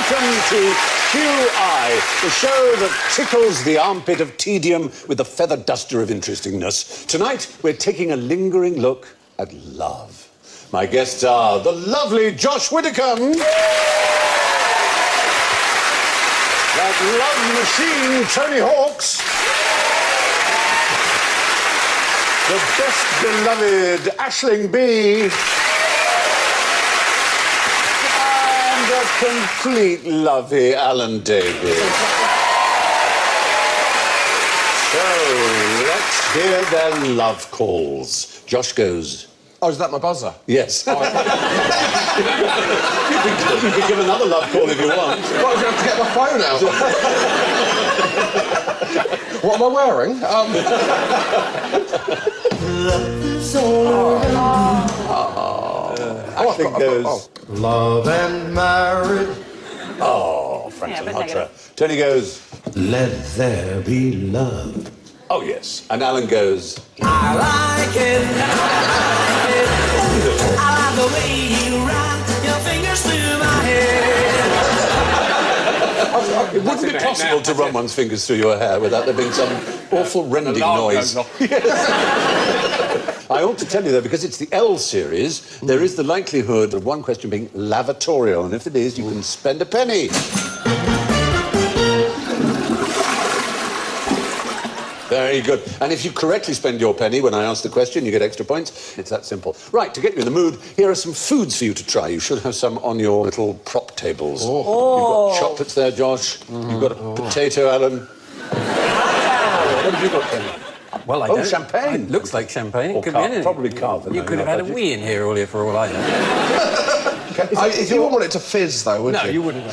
welcome to QI, the show that tickles the armpit of tedium with the feather duster of interestingness. Tonight, we're taking a lingering look at love. My guests are the lovely Josh Widdicombe, that love machine, Tony Hawks, the best beloved Aisling Bea, and a complete lovey Alan Davies. So, let's hear their love calls. Josh goes. Oh, is that my buzzer? Yes. Oh, you can give another love call if you want. Well, I'm going to have to get my phone out. What am I wearing? Aisling goes. Love and marriage. Oh, Frank Sinatra. Tony goes. Let there be love. Oh, yes. And Alan goes. I like it. I like the way you run your fingers through my hair. It wouldn't be possible to run one's fingers through your hair without there being some awful rending noise. I ought to tell you, though, because it's the L series, there is the likelihood of one question being lavatorial, and if it is, you can spend a penny. Very good. And if you correctly spend your penny when I ask the question, you get extra points. It's that simple. Right, to get you in the mood, here are some foods for you to try. You should have some on your little prop tables. Oh. You've got chocolates there, Josh. You've got a potato, Alan. What have you got, Kenny? Well, I don't. Champagne. It looks like champagne. Or It could be anything. probably carver. You could have had a wee in here earlier for all I know. If you want it to fizz, though, wouldn't you? No, you wouldn't.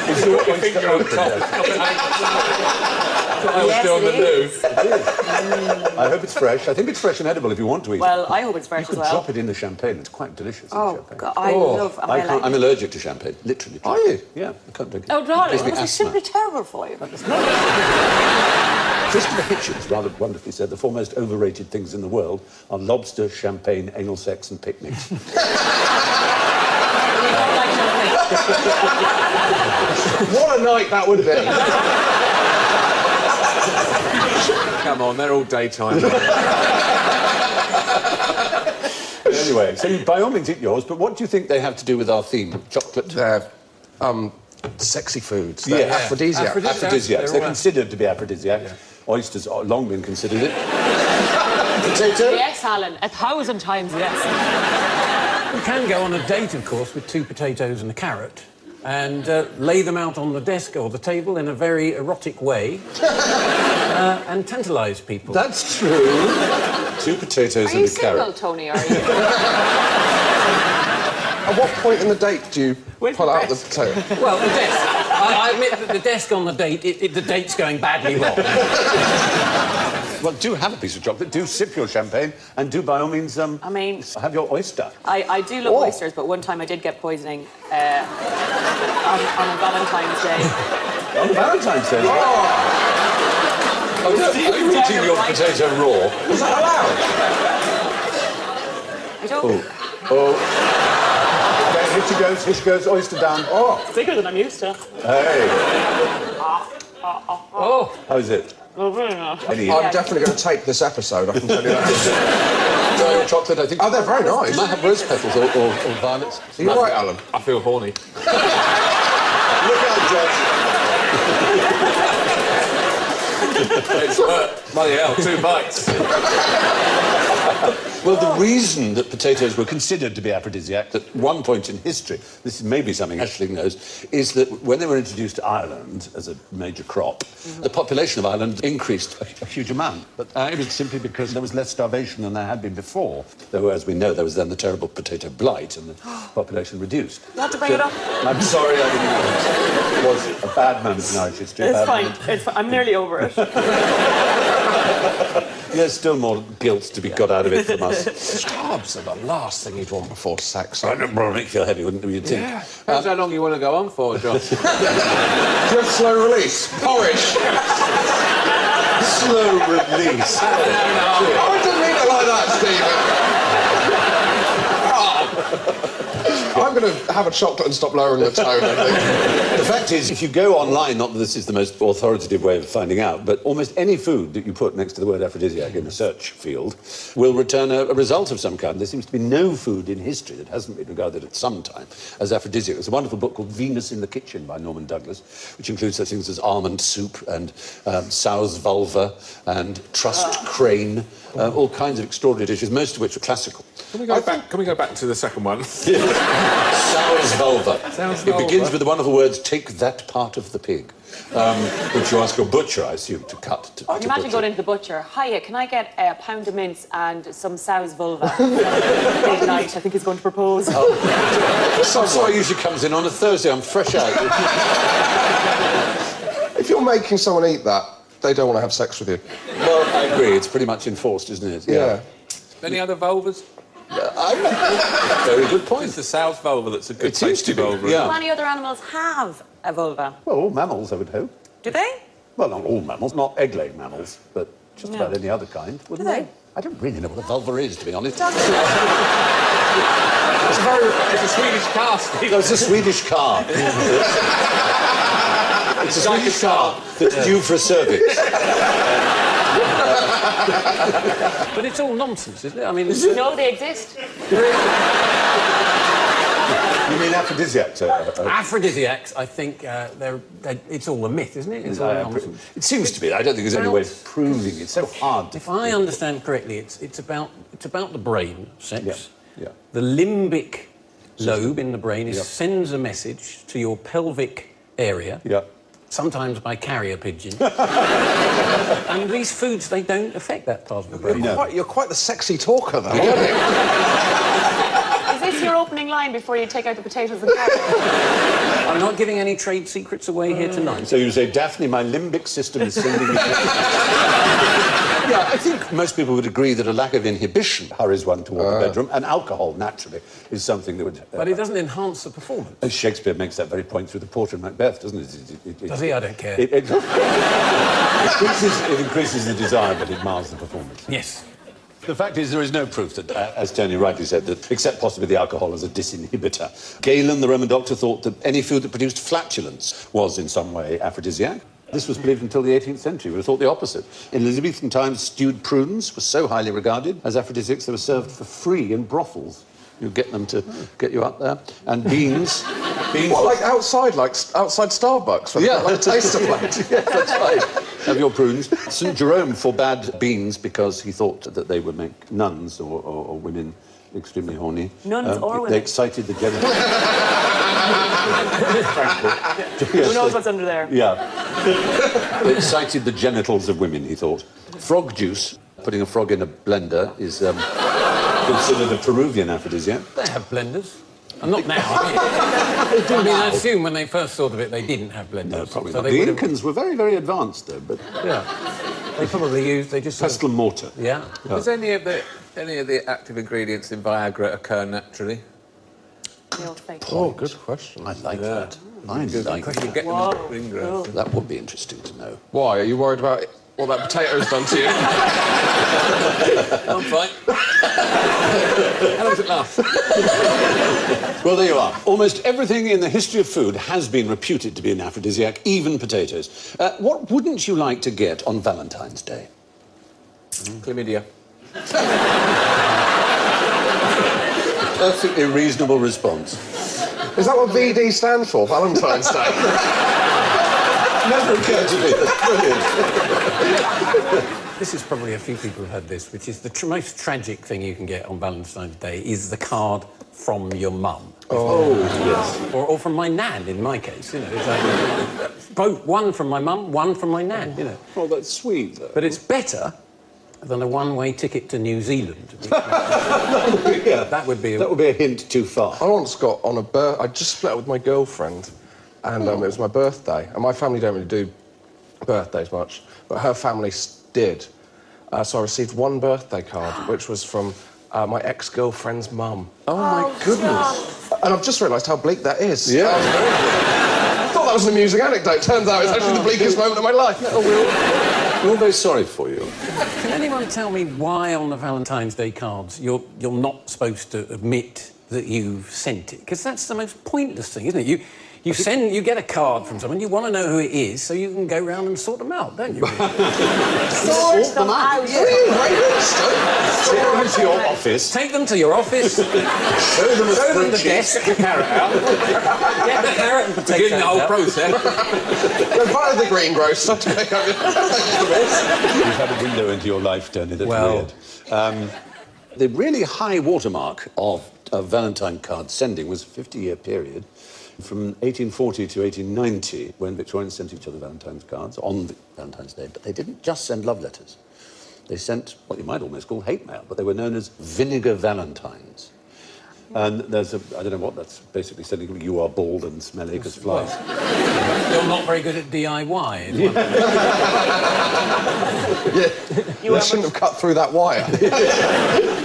Is your finger on top? Yes, it is. I hope it's fresh. I think it's fresh and edible if you want to eat it. Well, I hope it's fresh You could as well. drop it in the champagne. It's quite delicious. Oh, champagne. God, I love... I'm allergic to champagne, literally. Are you? Yeah, I can't drink it. Oh, darling, Gives me this is asthma. simply terrible for you. Christopher Hitchens rather wonderfully said the four most overrated things in the world are lobster, champagne, anal sex and picnics. What a night that would be. Come on, they're all daytime. Anyway, so by all means eat yours, but what do you think they have to do with our theme? Chocolate? They're, sexy foods. They're aphrodisiac. Aphrodisiacs. They're considered to be aphrodisiacs. Yeah. Oysters have long been considered it. Potato? Yes, Alan, 1,000 times yes. You can go on a date, of course, with 2 potatoes and a carrot and lay them out on the desk or the table in a very erotic way and tantalise people. That's true. 2 potatoes and a carrot. Are you single, Tony, are you? At what point in the date do you pull out the potato? Well, the desk. I admit that the desk on the date, the date's going badly wrong. Well, do have a piece of chocolate, do sip your champagne, and do, by all means, I mean... have your oyster. I do love oysters, but one time I did get poisoning on a Valentine's Day. On Valentine's Day? Are you eating your potato raw? Was that allowed? I don't... Oh. Okay, here she goes, oyster down. Oh. It's bigger than I'm used to. Hey. Oh. How's it? Oh, very nice. I'm definitely going to tape this episode, I can tell you that. Chocolate, I think. Oh, they're very nice. You might have rose petals or violets. Are you right, Alan? I feel horny. Look out, Josh. It's bloody hell, 2 bites. Well, the reason that potatoes were considered to be aphrodisiac at one point in history, this is maybe something Aisling knows, is that when they were introduced to Ireland as a major crop, the population of Ireland increased a huge amount. But it was simply because there was less starvation than there had been before. Though, as we know, there was then the terrible potato blight and the population reduced. You have to bring it up. I'm sorry, I didn't know. It was a bad moment in Irish history. It's fine. It's fine. I'm nearly over it. There's still more guilt to be got out of it from us. Carbs are the last thing you'd want before sex. I don't make you feel heavy, wouldn't you think? Yeah. Depends how long you want to go on for, Josh. Just slow release. Porridge. Slow release. I didn't mean it like that, Stephen. I'm going to have a chocolate and stop lowering the tone, I think. The fact is, if you go online, not that this is the most authoritative way of finding out, but almost any food that you put next to the word aphrodisiac in a search field will return a result of some kind. There seems to be no food in history that hasn't been regarded at some time as aphrodisiac. There's a wonderful book called Venus in the Kitchen by Norman Douglas, which includes such things as almond soup and sow's vulva and trussed crane, all kinds of extraordinary dishes, most of which are classical. Can we go back to the second one? Sow's vulva. It begins with the wonderful words, take that part of the pig, which you ask your butcher, I assume, to cut. Can you imagine going into the butcher? Hiya, can I get a pound of mince and some sow's vulva? Big night, I think he's going to propose. Someone usually comes in on a Thursday, I'm fresh out. If you're making someone eat that, they don't want to have sex with you. Well, I agree, it's pretty much enforced, isn't it? Yeah. Any other vulvas? Very good point. It's the sow's vulva that's a good It seems to tasty be, vulva. yeah. How many other animals have a vulva? Well, all mammals, I would hope. Do they? Well, not all mammals, not egg-laying mammals, but just about any other kind, wouldn't Do they? I don't really know what a vulva is, to be honest. It's a Swedish car, Steve. No, it's a Swedish car. It's a Swedish car that's due for a service. But it's all nonsense, isn't it? I mean, No, they exist. You mean aphrodisiacs? aphrodisiacs, I think, it's all a myth, isn't it? It's all nonsense. It seems to be. I don't think there's any way of proving it. It's so hard to If I understand correctly, it's about the brain, sex. Yeah. The limbic lobe in the brain sends a message to your pelvic area. Yeah. Sometimes by carrier pigeon. And these foods, they don't affect that part of the brain. You're quite the sexy talker, though, aren't you? Is this your opening line before you take out the potatoes and carrots? I'm not giving any trade secrets away here tonight. So you say, Daphne, my limbic system is sending me... Yeah, I think most people would agree that a lack of inhibition hurries one toward the bedroom, and alcohol, naturally, is something that would... But it doesn't enhance the performance. Shakespeare makes that very point through the Portrait of Macbeth, doesn't it? Does he? I don't care. It increases the desire, but it mars the performance. Yes. The fact is, there is no proof that, as Tony rightly said, that except possibly the alcohol as a disinhibitor. Galen, the Roman doctor, thought that any food that produced flatulence was in some way aphrodisiac. This was believed until the 18th century. We would have thought the opposite. In Elizabethan times, stewed prunes were so highly regarded as aphrodisiacs they were served for free in brothels. You get them to get you up there. And beans... What, like outside Starbucks? Where they've got, like, a taster plate? Yes, that's right. Have your prunes. St. Jerome forbade beans because he thought that they would make nuns or women extremely horny. Nuns or women? They excited the genitals. Who knows what's under there? Yeah. They excited the genitals of women, he thought. Frog juice, putting a frog in a blender, is considered a Peruvian aphrodisiac. They have blenders. And not now. I assume when they first thought of it, they didn't have blenders. No, probably so not. they The would have- Incans were very, very advanced, though, but... Yeah. They probably used... They just... Pestle and mortar. Yeah. Does any of the active ingredients in Viagra occur naturally? The old fake. Oh, good question. I like that. I like that. You get them Whoa, as ingress. cool. That would be interesting to know. Why? Are you worried about what that potato's done to you? I'm fine. How long does it last? Well, there you are. Almost everything in the history of food has been reputed to be an aphrodisiac, even potatoes. What wouldn't you like to get on Valentine's Day? Chlamydia. Perfectly reasonable response. Is that what VD stands for, Valentine's Day? Never occurred to me. That's brilliant. This is probably a few people have had this, which is the most tragic thing you can get on Valentine's Day is the card from your mum. Oh, yes. Or from my nan, in my case, you know. It's like, both, one from my mum, one from my nan, you know. Oh, that's sweet, though. But it's better than a one-way ticket to New Zealand. Yeah. That would be That would be a hint too far. I once got on I just split up with my girlfriend, and it was my birthday. And my family don't really do birthdays much, but her family did. So I received one birthday card, which was from my ex-girlfriend's mum. Oh, my goodness. And I've just realised how bleak that is. Yeah. I thought that was an amusing anecdote. Turns out it's actually the bleakest moment of my life. We're all very sorry for you. Can anyone tell me why on the Valentine's Day cards you're not supposed to admit that you've sent it? Because that's the most pointless thing, isn't it? You get a card from someone, you want to know who it is, so you can go round and sort them out, don't you? Sort them out. Take them to your office. Take them to your office, show them the desk, Get the carrot out. get the carrot and potato Begin the whole out. process. Go buy the greengrocer to make up You've had a window into your life, Tony. That's Well- weird. The really high watermark of Valentine card sending was a 50-year period from 1840 to 1890 when Victorians sent each other Valentine's cards on Valentine's Day. But they didn't just send love letters. They sent what you might almost call hate mail, but they were known as vinegar valentines. And there's a, I don't know what that's basically saying, you are bald and smelly because flies. You're not very good at DIY. You shouldn't have cut through that wire.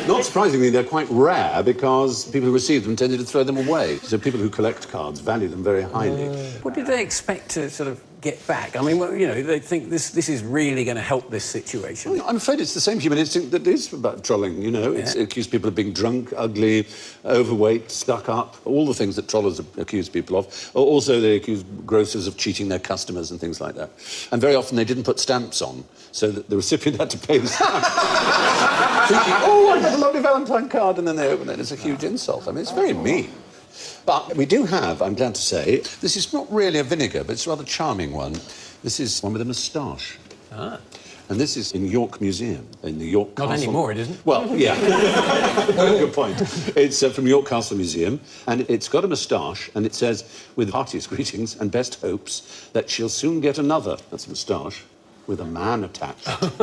Not surprisingly, they're quite rare because people who receive them tended to throw them away. So people who collect cards value them very highly. What did they expect to sort of get back? I mean, well, you know, they think this is really going to help this situation. I'm afraid it's the same human instinct that is about trolling, you know. It's accused people of being drunk, ugly, overweight, stuck up, all the things that trollers accuse people of. Also, they accuse grocers of cheating their customers and things like that. And very often they didn't put stamps on, so that the recipient had to pay the stamp. Thinking, oh, I got a lovely Valentine card, and then they open it. It's a huge insult. I mean, it's very mean. But we do have, I'm glad to say, this is not really a vinegar, but it's a rather charming one. This is one with a moustache. Ah. And this is in York Museum, in the York Castle. Not anymore, it isn't. Well, yeah. Good point. It's from York Castle Museum, and it's got a moustache, and it says, with heartiest greetings and best hopes, that she'll soon get another, that's a moustache, with a man attached. Bit of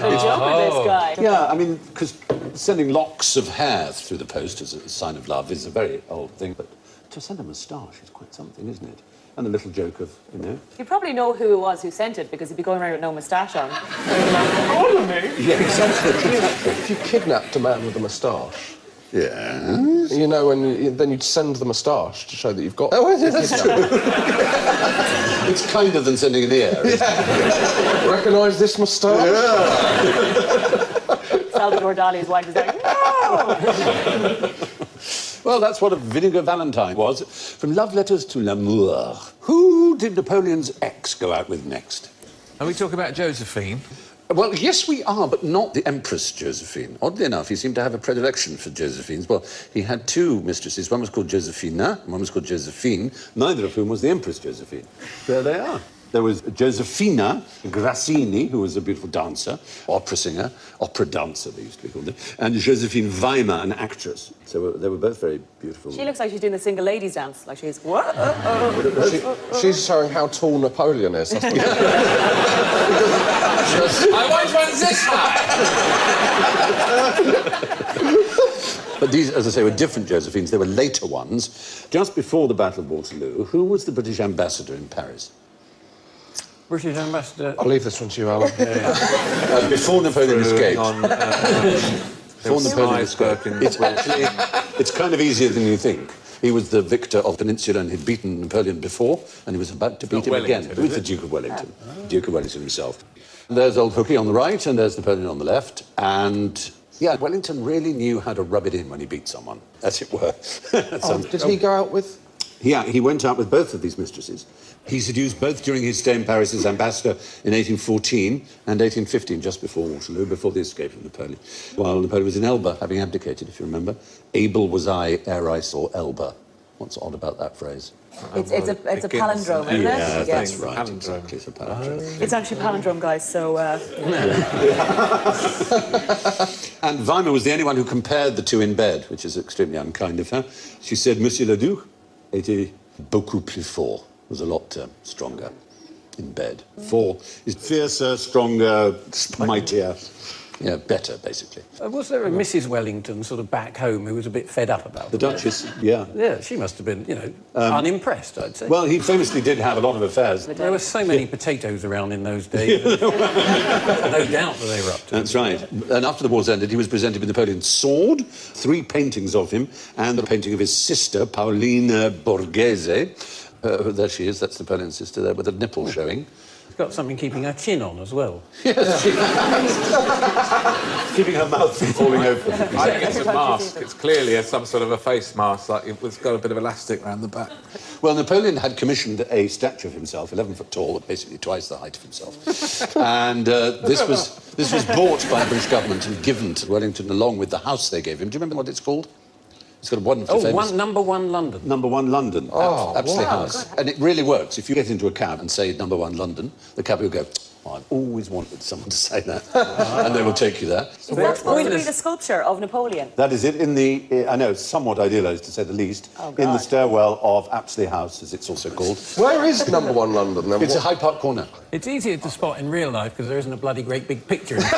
a joke with this guy. Yeah, I mean, because sending locks of hair through the post as a sign of love is a very old thing, but to send a moustache is quite something, isn't it? And a little joke of, you know... You probably know who it was who sent it, because he'd be going around with no moustache on. Yeah, exactly. If you kidnapped a man with a moustache, Yeah. you know, and then you'd send the moustache to show that you've got... Oh, that's true. It's kinder than sending an ear. Recognise this moustache? Salvador Dali's wife was like, no! Well, that's what a vinegar valentine was. From love letters to l'amour. Who did Napoleon's ex go out with next? Are we talking about Josephine? Well, yes, we are, but not the Empress Josephine. Oddly enough, he seemed to have a predilection for Josephines. Well, he had two mistresses. One was called Josefina, and one was called Josephine, neither of whom was the Empress Josephine. There they are. There was Josefina Grassini, who was a beautiful dancer, opera singer, opera dancer, they used to be called, and Josephine Weimar, an actress. So they were both very beautiful. She looks like she's doing the single ladies dance. Like she's, what? She's showing how tall Napoleon is. That's what I want one this high! But these, as I say, were different Josephines. They were later ones. Just before the Battle of Waterloo, who was the British ambassador in Paris? British ambassador. I'll leave this one to you, Alan. Before Napoleon escaped. Before Napoleon iceberg escaped. in It's actually, it's kind of easier than you think. He was the victor of Peninsula and he'd beaten Napoleon before, and he was about to beat him again. Wellington, It was is the it? Duke of Wellington. Duke of Wellington himself. There's old Hooky on the right, and there's Napoleon on the left, and... yeah, Wellington really knew how to rub it in when he beat someone, as it were. Did he go out with... Yeah, he went out with both of these mistresses. He seduced both during his stay in Paris as ambassador in 1814 and 1815, just before Waterloo, before the escape of Napoleon. While Napoleon was in Elba, having abdicated, if you remember. Able was I ere I saw Elba. What's odd about that phrase? It's a palindrome, isn't it? Yeah, that's Yes. right, Palindrome. exactly, it's a palindrome. It's actually palindrome, guys, so... And Weimar was the only one who compared the two in bed, which is extremely unkind of her. She said, Monsieur le Duc était beaucoup plus fort, was a lot stronger in bed. Fort is fiercer, stronger, mightier. Yeah, better, basically. Was there a Mrs. Wellington sort of back home who was a bit fed up about The it? Duchess, yeah. Yeah, she must have been, you know, unimpressed, I'd say. Well, he famously did have a lot of affairs. There were so many potatoes around in those days. No doubt that they were up to it. That's right. And after the war's ended, he was presented with Napoleon's sword, 3 paintings of him, and the painting of his sister, Paolina Borghese. There she is, that's Napoleon's sister there, with a nipple showing. got something keeping her chin on as well. Keeping her mouth from falling open. I think it's a mask. It's clearly some sort of a face mask, like it's got a bit of elastic around the back. Well, Napoleon had commissioned a statue of himself, 11 foot tall, basically twice the height of himself. And this was bought by the British government and given to Wellington along with the house they gave him. Do you remember what it's called? It's got a wonderful famous... Number 1 London. Number 1 London. Oh, Apsley wow. House. And it really works. If you get into a cab and say Number 1 London, the cab will go, oh, I've always wanted someone to say that. And they will take you there. Is that supposed to be the sculpture of Napoleon? That is it in the, I know, somewhat idealised to say the least, Oh, in the God. stairwell of Apsley House, as it's also called. Where is number 1 London, then? It's a Hyde Park corner. It's easier to spot in real life because there isn't a bloody great big picture. Duke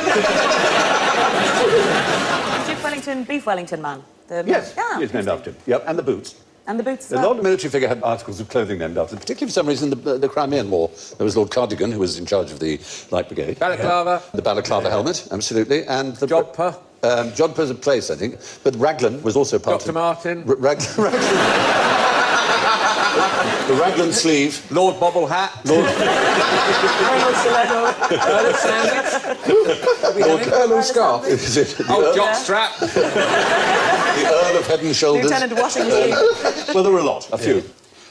Wellington, Beef Wellington man. Yes, Yeah, it's named after him. Yep, and the boots. And the boots as A well. lot of military figure had articles of clothing named after them, particularly for some reason the Crimean War. There was Lord Cardigan, who was in charge of the Light Brigade. Balaclava. The balaclava helmet, absolutely, and the... Jodhpur. Jodhpur's a place, I think, but Raglan was also part Dr. of... Martin. Raglan. The Raglan sleeve. Lord Bobble Hat. Colonel Scarf. Is it the Old Earl, jockstrap. the Earl of Head and Shoulders? Lieutenant Washington. Well, there were a lot, a few.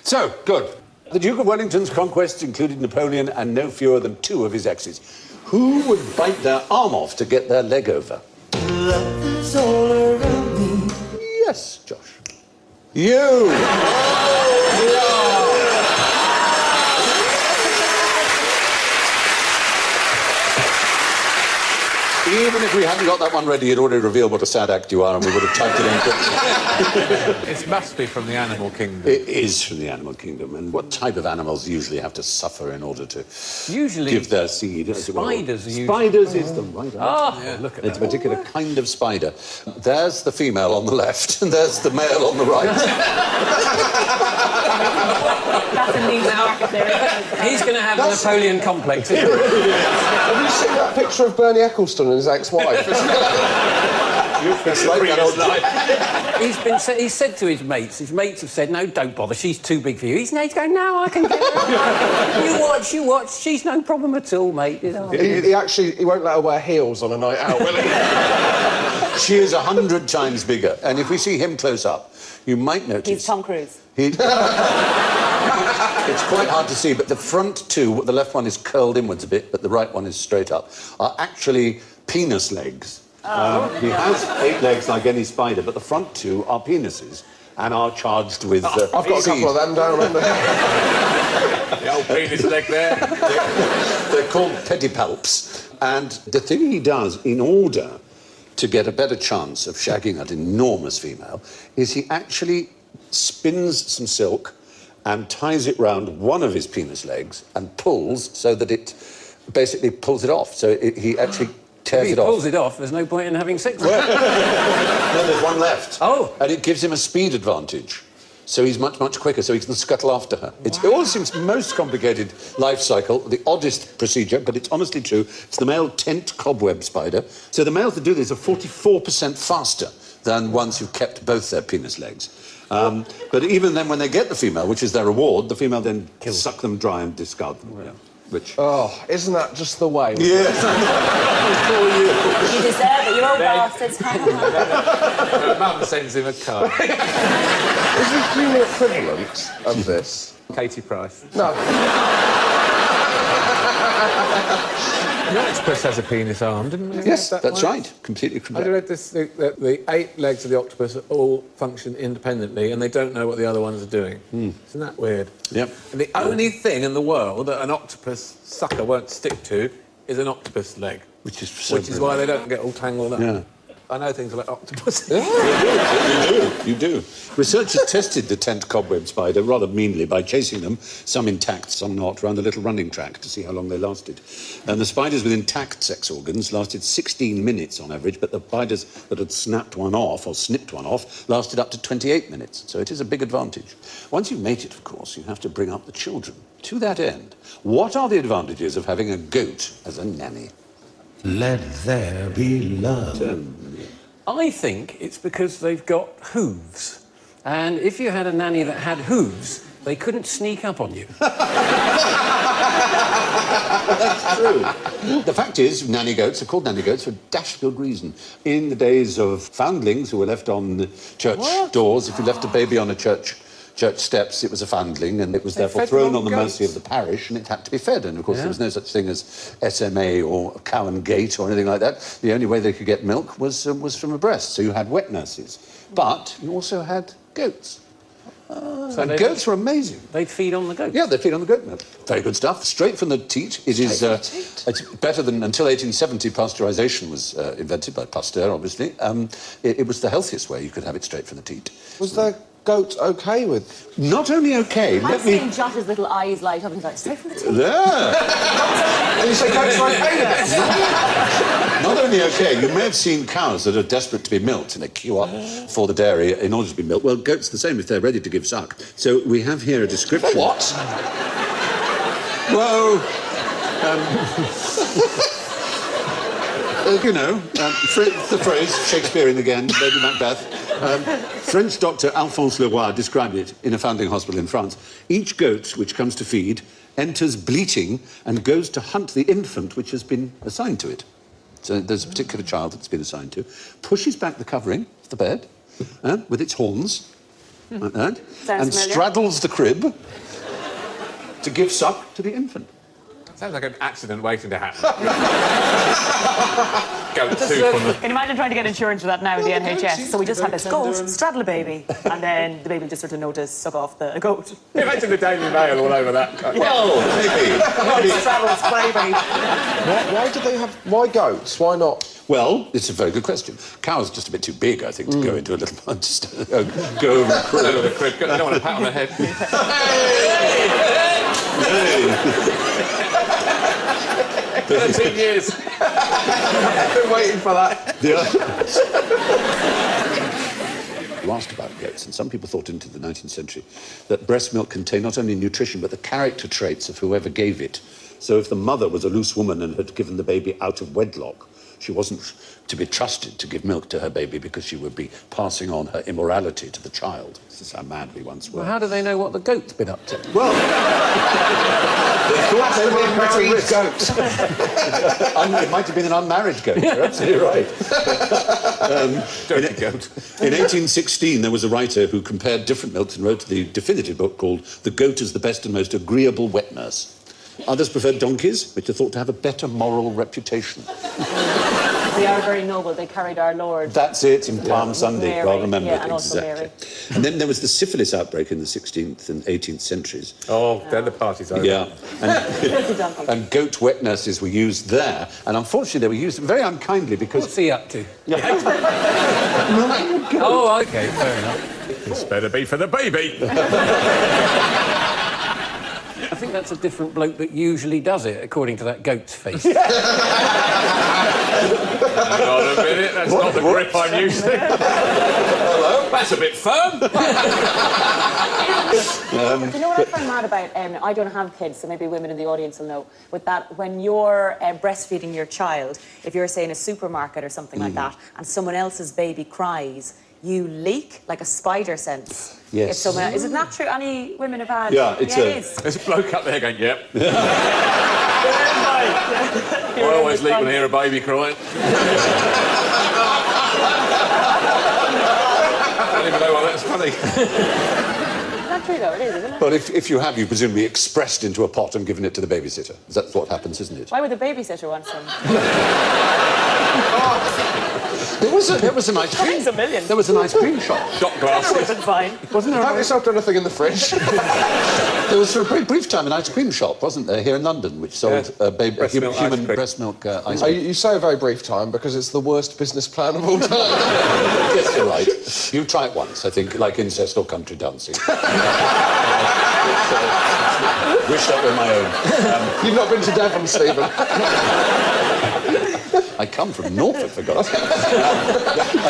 So, good. The Duke of Wellington's conquests included Napoleon and no fewer than 2 of his exes. Who would bite their arm off to get their leg over? Love is all around me. Yes, Josh. You! Even if we hadn't got that one ready, it already revealed what a sad act you are, and we would have typed it in quickly. It must be from the animal kingdom. It is from the animal kingdom, and what type of animals usually have to suffer in order to Usually give their seed? as it were? spiders are usually- Spiders is the right answer. Oh, look at It's a that. particular kind of spider. There's the female on the left, and there's the male on the right. That's a neat market there. He's going to have a Napoleon complex, isn't he? Have you seen that picture of Bernie Ecclestone and his ex-wife? It's like that old He's said to his mates have said, no, don't bother, she's too big for you. He's going, no, I can get her. You watch, she's no problem at all, mate. You know. he won't let her wear heels on a night out, will he? She is 100 times bigger, and if we see him close up, you might notice... He's Tom Cruise. It's quite hard to see, but the front 2, the left one is curled inwards a bit, but the right one is straight up, are actually penis legs. He has 8 legs like any spider, but the front 2 are penises and are charged with I've got a couple of them down around the The old penis leg there. They're called pedipalps. And the thing he does in order to get a better chance of shagging that enormous female is he actually spins some silk and ties it round one of his penis legs and pulls so that it basically pulls it off. So he actually tears If he it off. pulls it off, there's no point in having sex with it. No, there's one left. Oh. And it gives him a speed advantage. So he's much, much quicker, so he can scuttle after her. It all seems most complicated life cycle, the oddest procedure, but it's honestly true. It's the male tent cobweb spider. So the males that do this are 44% faster than ones who've kept both their penis legs. But even then, when they get the female, which is their reward, the female then suck them dry and discard them. Yeah. Which... Oh, isn't that just the way? Yes. You deserve it. You're all bastards. Mum sends him a card. Is the human equivalent of this? Katie Price. No. The octopus has a penis arm, didn't we? Yes, That that's right? right. Completely I correct. read this, that the 8 legs of the octopus all function independently and they don't know what the other ones are doing. Isn't that weird? Yep. And the only thing in the world that an octopus sucker won't stick to is an octopus leg. Which is Why they don't get all tangled up. Yeah. I know things about octopus. You do. Researchers tested the tent cobweb spider rather meanly by chasing them, some intact, some not, around a little running track to see how long they lasted. And the spiders with intact sex organs lasted 16 minutes on average, but the spiders that had snapped one off or snipped one off lasted up to 28 minutes. So it is a big advantage. Once you've mated, of course, you have to bring up the children. To that end, what are the advantages of having a goat as a nanny? Let there be love. I think it's because they've got hooves. And if you had a nanny that had hooves, they couldn't sneak up on you. That's true. The fact is, nanny goats are called nanny goats for a dashed good reason. In the days of foundlings who were left on the church doors, if you left a baby on a church steps, it was a foundling, and it was therefore thrown on the mercy of the parish, and it had to be fed. And, of course, there was no such thing as SMA or cow and gate or anything like that. The only way they could get milk was from a breast, so you had wet nurses. But you also had goats. And goats were amazing. They'd feed on the goats? Yeah, they feed on the goat milk. Very good stuff. Straight from the teat. It's better than... Until 1870, pasteurisation was invented by Pasteur, obviously. It was the healthiest way you could have it straight from the teat. Was the goat OK with... Not only OK, I've seen Josh's little eyes light up and he's like, straight from the teeth. There! And you say goats are OK then? Not only OK, you may have seen cows that are desperate to be milked and they queue up for the dairy in order to be milked. Well, goats the same if they're ready to give suck. So we have here a description... What? Well... you know, the phrase, Shakespearean again, Lady Macbeth. French doctor Alphonse Leroy described it in a foundling hospital in France. Each goat which comes to feed enters bleating and goes to hunt the infant which has been assigned to it. So there's a particular child that's been assigned to, pushes back the covering of the bed with its horns, like that, and straddles the crib to give suck to the infant. Sounds like an accident waiting to happen. Goat soup on the... Can you imagine trying to get insurance for that now, the NHS? So we just have this goat straddle a baby, and then the baby just sort of know to suck off the goat. Imagine the Daily Mail all over that. Well, maybe. Straddles baby. Why did they have... Why goats? Why not... Well, it's a very good question. Cows are just a bit too big, I think, to go into a little... Just go over a crib. Over the crib. I don't want a pat on the head. Hey! 13 years. I've been waiting for that. You asked about goats, and some people thought into the 19th century that breast milk contained not only nutrition, but the character traits of whoever gave it. So if the mother was a loose woman and had given the baby out of wedlock, she wasn't to be trusted to give milk to her baby because she would be passing on her immorality to the child. This is how mad we once were. Well, how do they know what the goat's been up to? Well, they thought they were a married goat. It might have been an unmarried goat. You're absolutely right. Dirty goat. In 1816, there was a writer who compared different milks and wrote the definitive book called "The Goat is the Best and Most Agreeable Wet Nurse." Others preferred donkeys, which are thought to have a better moral reputation. They are very noble. They carried our Lord. That's it, in Palm Sunday. Mary. Well remembered, Yeah, and also exactly. Mary. And then there was the syphilis outbreak in the 16th and 18th centuries. Oh, then the party's over. Yeah. And goat wet nurses were used there. And unfortunately, they were used very unkindly because... What's he up to? Oh, OK, fair enough. This better be for the baby. I think that's a different bloke that usually does it, according to that goat's face. Hang on a minute, that's not the grip I'm used to. Hello? That's a bit firm. You know what I find mad about? I don't have kids, so maybe women in the audience will know. With that, when you're breastfeeding your child, if you're, say, in a supermarket or something like that, and someone else's baby cries, you leak like a spider sense. Yes. If someone, is it not true? Any women have had? Yeah, it is. There's a bloke up there going, yep. I always leak when I hear a baby crying. I don't even know why that's funny. It's not true, though. It is, isn't it? But if you have, you presumably expressed into a pot and given it to the babysitter. That's what happens, isn't it? Why would the babysitter want some? There was an ice cream. Thanks a million. There was an ice cream shop. Shot That would have glasses. been fine. Wasn't there? Have yourself anything in the fridge? There was for a very brief time an ice cream shop, wasn't there, here in London, which sold Breast milk ice human cream. breast milk ice cream. You say a very brief time because it's the worst business plan of all time. Yes, you're right. You try it once, I think, like incest or country dancing. Wish that were my own. You've not been to Devon, Stephen. I come from Norfolk, for God's sake.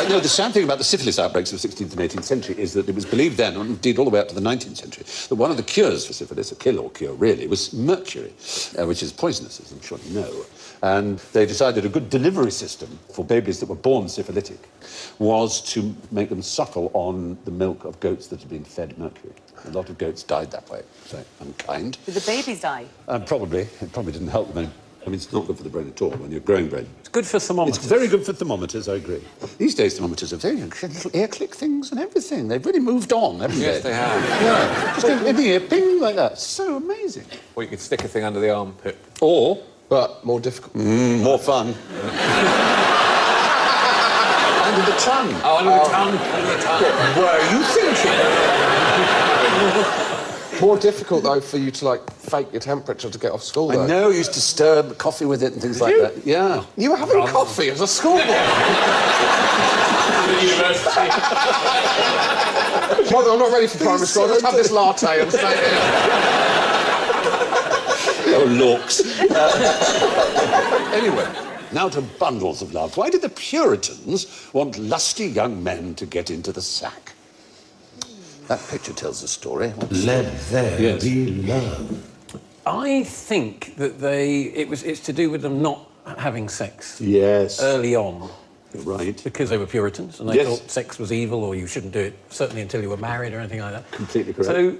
No, the sad thing about the syphilis outbreaks of the 16th and 18th century is that it was believed then, and indeed all the way up to the 19th century, that one of the cures for syphilis, a kill-all cure really, was mercury, which is poisonous, as I'm sure you know. And they decided a good delivery system for babies that were born syphilitic was to make them suckle on the milk of goats that had been fed mercury. A lot of goats died that way, so unkind. Did the babies die? Probably. It probably didn't help them. I mean, it's not good for the brain at all when you're growing brain. It's good for thermometers. It's very good for thermometers, I agree. These days, thermometers are very little ear click things and everything. They've really moved on, haven't Yes, they have. Yeah. Just go in the ear, ping, like that. So amazing. Or you could stick a thing under the armpit. Or, But more difficult. more fun. Under the tongue. Oh, under the tongue. Under the tongue. What were you thinking? More difficult, though, for you to, like, fake your temperature to get off school, though. I know, you used to stir coffee with it and things like that. Yeah. You were having coffee as a schoolboy? University. Mother, I'm not ready for primary school. I'll just have this latte and stay here. Oh, looks. Anyway, now to bundles of love. Why did the Puritans want lusty young men to get into the sack? That picture tells the story. Let there Yes. be love. I think that it's to do with them not having sex Yes. early on. Right. Because they were Puritans and they Yes. thought sex was evil or you shouldn't do it, certainly until you were married or anything like that. Completely correct. So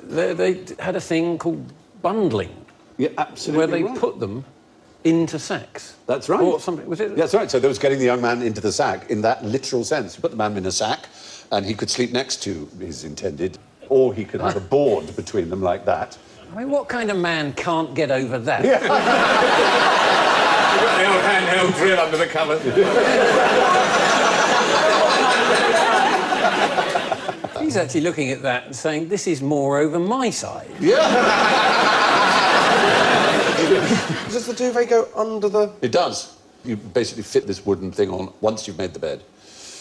they had a thing called bundling, Yeah, absolutely where they right. put them into sacks. That's right. Or something, was it? That's right. So there was getting the young man into the sack in that literal sense. You put the man in a sack and he could sleep next to his intended, or he could have a board between them like that. I mean, what kind of man can't get over that? You've got the old handheld drill under the cupboard. He's actually looking at that and saying, this is more over my side. Does the duvet go under the... It does. You basically fit this wooden thing on once you've made the bed.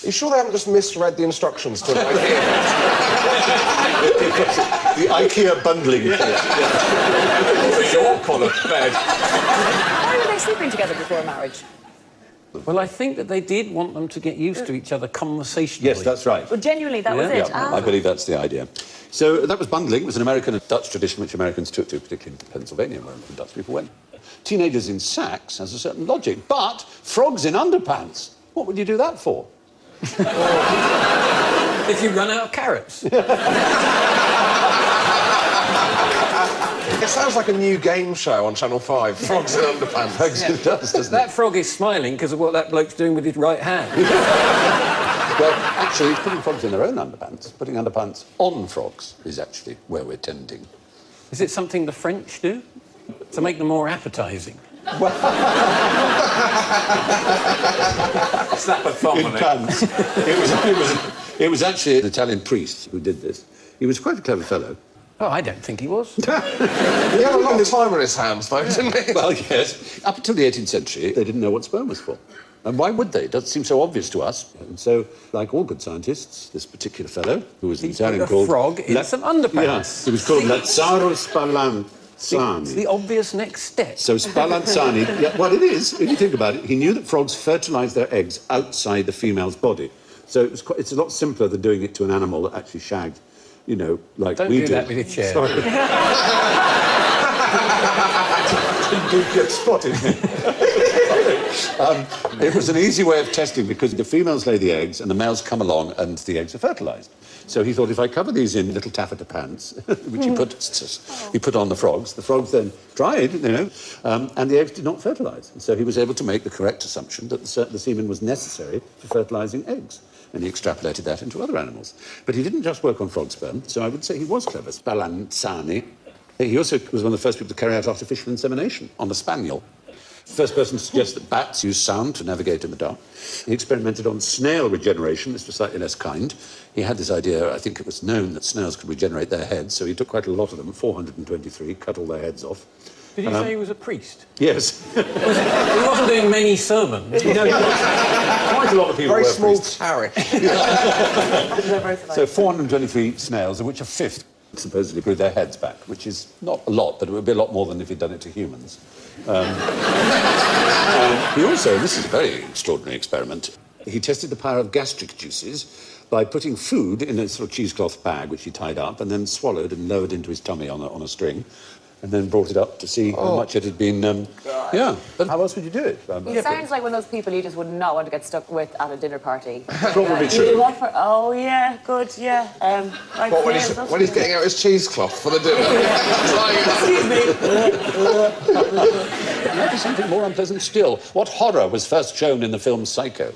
Are you sure they haven't just misread the instructions to IKEA? The IKEA bundling kit. It's your colour bed. Why were they sleeping together before marriage? Well, I think that they did want them to get used to each other conversationally. Yes, that's right. Well, genuinely, that was Yeah. it. Yeah, I believe that's the idea. So that was bundling. It was an American and Dutch tradition which Americans took to, particularly in Pennsylvania, where the Dutch people went. Teenagers in sacks has a certain logic, but frogs in underpants, what would you do that for? If you run out of carrots. It sounds like a new game show on Channel 5. Frogs in underpants. It does, doesn't That it? frog is smiling because of what that bloke's doing with his right hand. Well, actually, it's putting frogs in their own underpants. Putting underpants on frogs is actually where we're tending. Is it something the French do? To make them more appetising? Slap a thumb In on it. pants. It was actually an Italian priest who did this. He was quite a clever fellow. Oh, I don't think he was. He had a lot of time on his hands, though, didn't he? Well, yes. Up until the 18th century, they didn't know what sperm was for. And why would they? It doesn't seem so obvious to us. And so, like all good scientists, this particular fellow, who was an He Italian put a called... frog in some underpants. Yeah, he was called Lazzaro Spallanzani. It's the obvious next step. So Spallanzani, yeah, well, it is, if you think about it. He knew that frogs fertilise their eggs outside the female's body. So it's a lot simpler than doing it to an animal that actually shagged, you know, like Don't we do that with your chair. Sorry. Did get spotted. It was an easy way of testing because the females lay the eggs and the males come along and the eggs are fertilised. So he thought, if I cover these in little taffeta pants, which he put on the frogs then dried, you know, and the eggs did not fertilise. And so he was able to make the correct assumption that the semen was necessary for fertilising eggs. And he extrapolated that into other animals. But he didn't just work on frog sperm, so I would say he was clever. Spallanzani. He also was one of the first people to carry out artificial insemination on a spaniel. First person to suggest that bats use sound to navigate in the dark. He experimented on snail regeneration. This was slightly less kind. He had this idea, I think it was known that snails could regenerate their heads, so he took quite a lot of them, 423, cut all their heads off. Did you say he was a priest? Yes. He wasn't doing many sermons. Quite a lot of people Very were small priests. parish. So 423 snails, of which a fifth supposedly grew their heads back, which is not a lot, but it would be a lot more than if he'd done it to humans. He also, this is a very extraordinary experiment, he tested the power of gastric juices by putting food in a sort of cheesecloth bag, which he tied up and then swallowed and lowered into his tummy on a string. and then brought it up to see how much it had been... yeah, but how else would you do it? He sounds like one of those people you just would not want to get stuck with at a dinner party. Probably true. Oh, yeah, good, yeah. Like, What, when he's getting out his cheesecloth for the dinner? Maybe something more unpleasant still. What horror was first shown in the film Psycho?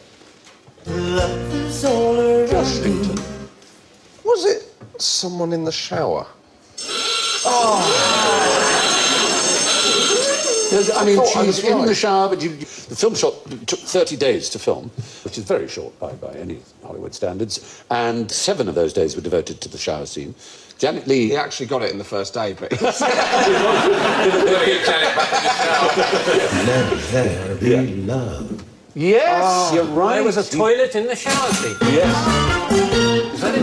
Was it someone in the shower? I mean, thought I she's was in right. the shower, but the film shot took 30 days to film, which is very short by any Hollywood standards, and 7 of those days were devoted to the shower scene. Janet Leigh... He actually got it in the first day, but... Let there be love. Yes, you're right. There was a toilet in the shower scene. Yes. Is that it?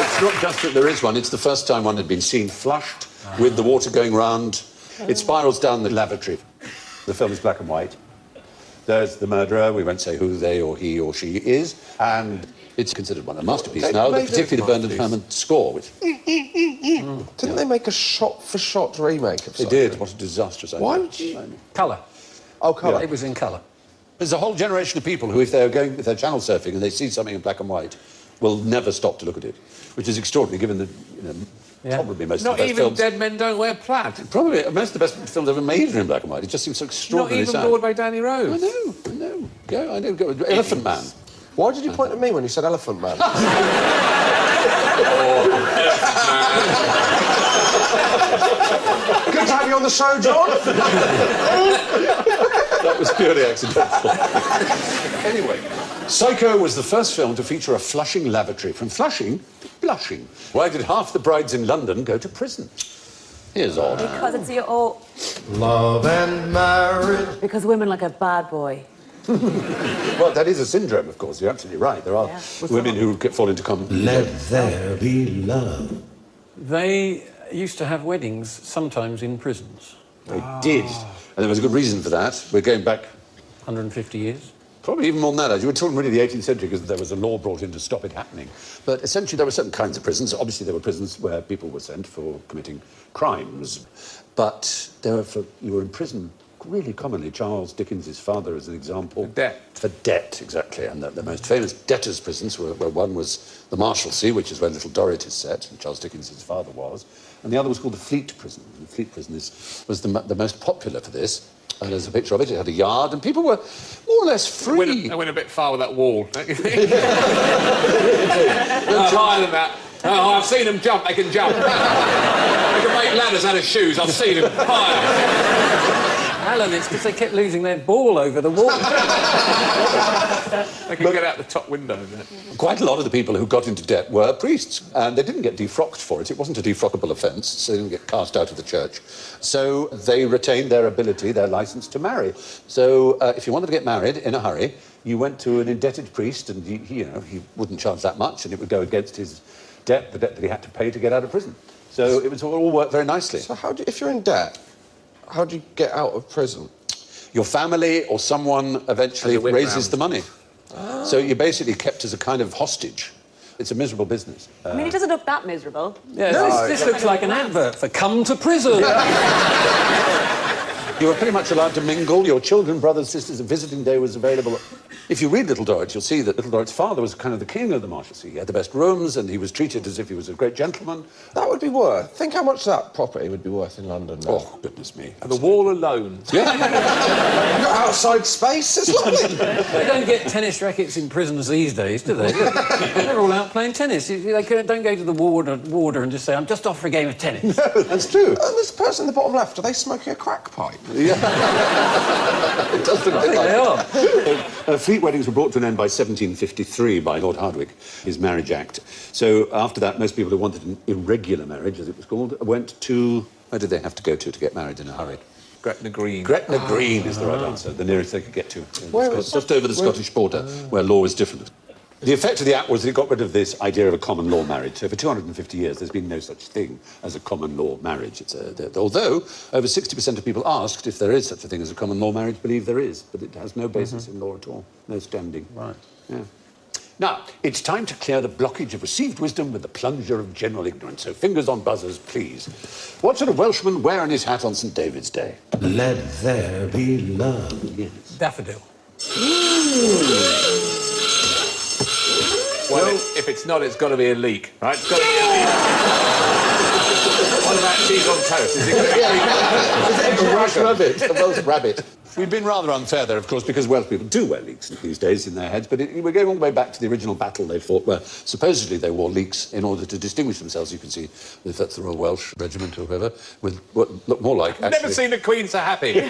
It's not just that there is one, it's the first time one had been seen flushed with the water going round. It spirals down the lavatory. The film is black and white. There's the murderer, we won't say who they or he or she is, and it's considered one of the masterpieces now, particularly the Bernard Herrmann score, which... Didn't they make a shot-for-shot remake of They Psycho? did, what a disastrous idea. Why would you... Colour. Oh, colour. It was in colour. There's a whole generation of people who, if they're channel surfing and they see something in black and white, will never stop to look at it, which is extraordinary, given that, probably most of Not the best even films... Dead Men Don't Wear Plaid. Probably most of the best films ever made are in black and white. It just seems so Not extraordinarily even sad. Broadway Danny Rose. I know. I know. Go. Elephant Man. Why did you point at me when you said Elephant Man? Good to have you on the show, John. That was purely accidental. Anyway, Psycho was the first film to feature a flushing lavatory. From flushing to blushing. Why did half the brides in London go to prison? Here's odd. Because it's Love and marriage. because women like a bad boy. Well, that is a syndrome, of course. You're absolutely right. There are women who fall into common... Let there be love. They used to have weddings sometimes in prisons. They did. And there was a good reason for that. We're going back 150 years. probably even more than that. You were talking really the 18th century because there was a law brought in to stop it happening. But essentially there were certain kinds of prisons. Obviously there were prisons where people were sent for committing crimes. But you were in prison really commonly. Charles Dickens's father, as an example. For debt. For debt, exactly. And the most famous debtors' prisons were where one was the Marshalsea, which is where Little Dorrit is set, and Charles Dickens's father was. And the other was called the Fleet Prison. And the Fleet Prison was the most popular for this. And there's a picture of it. It had a yard, and people were more or less free. I went a bit far with that wall, don't you think? Higher than that. Oh, I've seen them jump. They can jump. They can make ladders out of shoes. I've seen them higher. Alan, it's because they kept losing their ball over the wall. They can get out the top window. Isn't it? Quite a lot of the people who got into debt were priests, and they didn't get defrocked for it. It wasn't a defrockable offence, so they didn't get cast out of the church. So they retained their ability, their licence to marry. So if you wanted to get married in a hurry, you went to an indebted priest, and he wouldn't charge that much, and it would go against his debt, the debt that he had to pay to get out of prison. So it was all worked very nicely. So if you're in debt, how do you get out of prison? Your family or someone eventually As a whip raises round. the money. So you're basically kept as a kind of hostage. It's a miserable business. I mean, it doesn't look that miserable. Yeah, this looks like an advert for come to prison. You were pretty much allowed to mingle. Your children, brothers, sisters, a visiting day was available. If you read Little Dorrit, you'll see that Little Dorrit's father was kind of the king of the Marshalsea. He had the best rooms, and he was treated as if he was a great gentleman. That would be worth. Think how much that property would be worth in London now. Oh, goodness me. The wall alone. Yeah. You've got outside space, it's lovely. They don't get tennis rackets in prisons these days, do they? They're all out playing tennis. They don't go to the warder and just say, I'm just off for a game of tennis. No, that's true. And this person in the bottom left, are they smoking a crack pipe? Yeah. It does look like They are. Fleet weddings were brought to an end by 1753 by Lord Hardwicke, his Marriage Act. So after that, most people who wanted an irregular marriage, as it was called, went to... Where did they have to go to get married in a hurry? Gretna Green. Gretna Green is the right answer, the nearest they could get to. Where is Just over the Scottish border, where law is different. The effect of the Act was that it got rid of this idea of a common law marriage. So for 250 years, there's been no such thing as a common law marriage. Although over 60% of people asked if there is such a thing as a common law marriage believe there is, but it has no basis in law at all, no standing. Right. Yeah. Now, it's time to clear the blockage of received wisdom with the plunger of general ignorance. So fingers on buzzers, please. What should a Welshman wear on his hat on St. David's Day? Let there be love. Yes. Daffodil. Well, if it's not, it's got to be a leek, right? It's got to be a leek. What about cheese on toast? Is it going to be a leek? A Welsh rabbit. A Welsh rabbit. We've been rather unfair there, of course, because Welsh people do wear leeks these days in their heads, but we're going all the way back to the original battle they fought, where supposedly they wore leeks in order to distinguish themselves. You can see, if that's the Royal Welsh Regiment or whoever, with what look more like, actually... Never seen a queen so happy. He really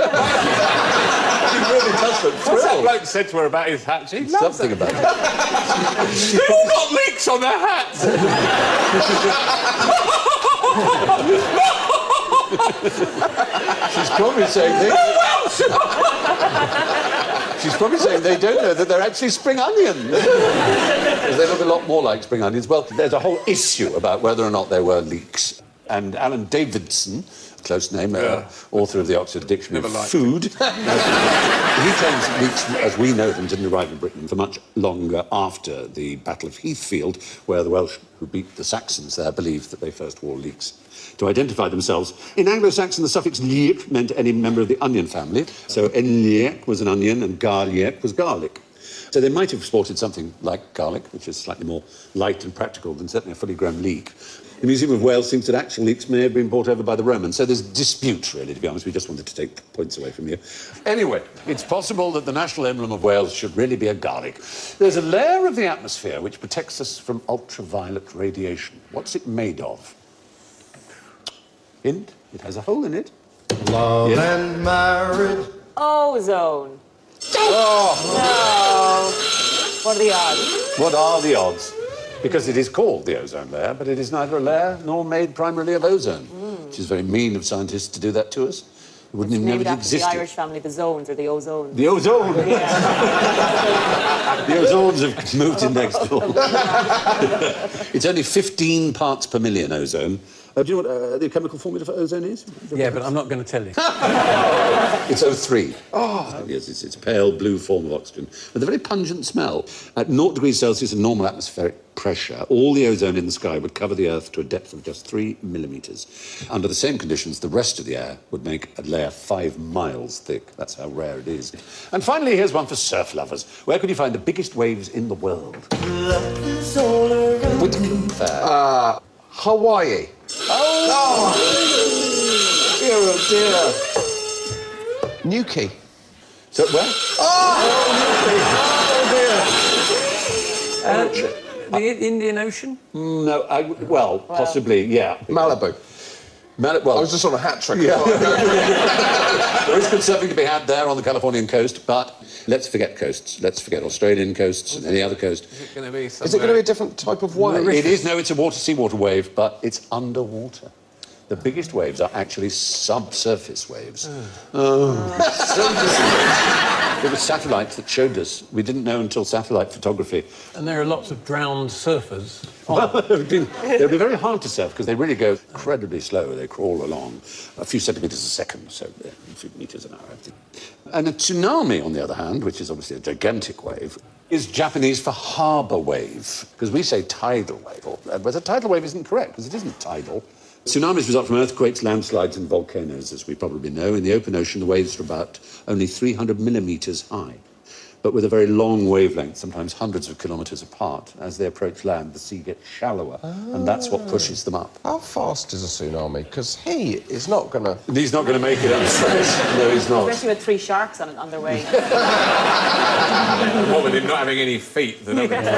does look What's that thrilled. bloke said to her about his hat? She loves Something it. about it. They've all got leeks on their hats. She's probably saying she's probably saying they don't know that they're actually spring onions. Because they look a lot more like spring onions. Well, there's a whole issue about whether or not there were leeks. And Alan Davidson, close name, author of the Oxford Dictionary of Food, he claims leeks, as we know them, didn't arrive in Britain for much longer after the Battle of Heathfield, where the Welsh who beat the Saxons there believed that they first wore leeks to identify themselves. In Anglo-Saxon, the suffix liek meant any member of the onion family. So enliek was an onion and garliek was garlic. So they might have sported something like garlic, which is slightly more light and practical than certainly a fully grown leek. The Museum of Wales thinks that actual leeks may have been brought over by the Romans. So there's dispute, really, to be honest. We just wanted to take points away from you. Anyway, it's possible that the national emblem of Wales should really be a garlic. There's a layer of the atmosphere which protects us from ultraviolet radiation. What's it made of? Hint, it has a hole in it. Love and marriage. Ozone. Oh! No. What are the odds? What are the odds? Because it is called the ozone layer, but it is neither a layer nor made primarily of ozone, which is very mean of scientists to do that to us. It wouldn't even Named never after the existed. Irish family, the Zones, or the Ozone. The ozone! The ozones have moved in next door. It's only 15 parts per million ozone. Do you know what the chemical formula for ozone is? Yeah, but I'm not going to tell you. It's O3. Oh, yes, it's a pale blue form of oxygen with a very pungent smell. At 0 degrees Celsius and normal atmospheric pressure, all the ozone in the sky would cover the Earth to a depth of just 3 millimetres. Under the same conditions, the rest of the air would make a layer 5 miles thick. That's how rare it is. And finally, here's one for surf lovers. Where could you find the biggest waves in the world? Whitcomb Fair. Hawaii. Oh, dear, oh dear. Newquay. So where? The Indian Ocean? No, well, possibly, yeah. Malibu. Well, I was just on a hat trick. yeah. There is good surfing to be had there on the Californian coast, but let's forget coasts. Let's forget Australian coasts and any other coast. Is it going to be Is it going to be a different type of wave? It is, no, it's a seawater wave, but it's underwater. The biggest waves are actually subsurface waves. It was satellites that showed us. We didn't know until satellite photography. And there are lots of drowned surfers. Well, they'll be very hard to surf because they really go incredibly slow. They crawl along a few centimetres a second, so a few metres an hour, I think. And a tsunami, on the other hand, which is obviously a gigantic wave, is Japanese for harbour wave, because we say tidal wave, but a tidal wave isn't correct, because it isn't tidal. Tsunamis result from earthquakes, landslides and volcanoes, as we probably know. In the open ocean, the waves are about only 300 millimetres high, but with a very long wavelength, sometimes hundreds of kilometres apart. As they approach land, the sea gets shallower, and that's what pushes them up. How fast is a tsunami? Because he is not going to... He's not going to make it, I'm afraid. No, he's not. Especially with 3 sharks on their way. The woman in not having any feet. They're not going to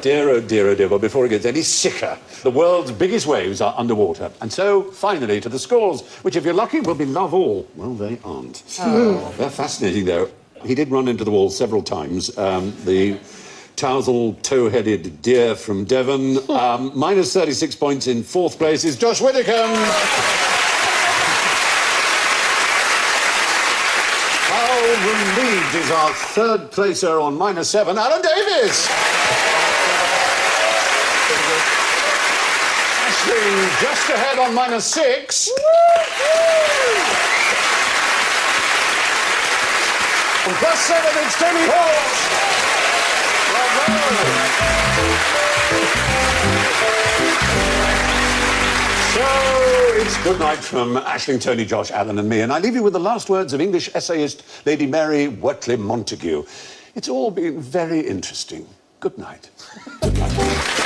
Dear, oh dear, oh dear. Well, before it gets any sicker, the world's biggest waves are underwater. And so, finally, to the scores, which, if you're lucky, will be love all. Well, they aren't. Oh. They're fascinating, though. He did run into the wall several times. The tousle, toe-headed deer from Devon. Minus 36 points in 4th place is Josh Widdicombe. How relieved is our 3rd placer on minus 7, Alan Davis. Just ahead on minus 6. And +7, it's Tony Josh. So, it's good night from Aisling, Tony, Josh, Alan and me. And I leave you with the last words of English essayist Lady Mary Wortley Montagu. It's all been very interesting. Good night. Good night.